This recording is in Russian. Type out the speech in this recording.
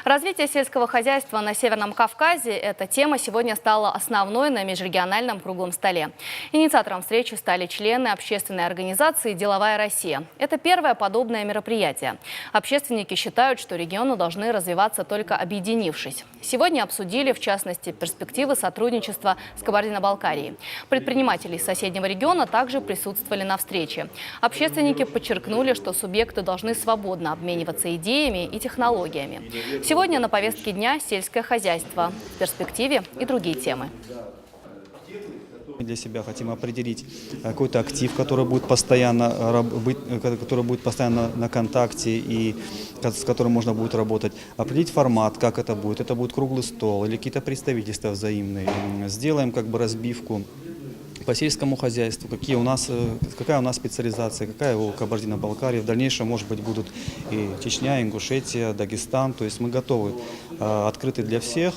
Развитие сельского хозяйства на Северном Кавказе – эта тема сегодня стала основной на межрегиональном круглом столе. Инициатором встречи стали члены общественной организации «Деловая Россия». Это первое подобное мероприятие. Общественники считают, что регионы должны развиваться только объединившись. Сегодня обсудили, в частности, перспективы сотрудничества с Кабардино-Балкарией. Предприниматели из соседнего региона также присутствовали на встрече. Общественники подчеркнули, что субъекты должны свободно обмениваться идеями и технологиями. Сегодня на повестке дня сельское хозяйство, в перспективе и другие темы. Мы для себя хотим определить какой-то актив, который будет постоянно на контакте и с которым можно будет работать. Определить формат, как это будет. Это будет круглый стол или какие-то представительства взаимные. Сделаем разбивку по сельскому хозяйству, какая у нас специализация, какая у Кабардино-Балкарии. В дальнейшем, может быть, будут и Чечня, Ингушетия, Дагестан. То есть мы готовы, открыты для всех.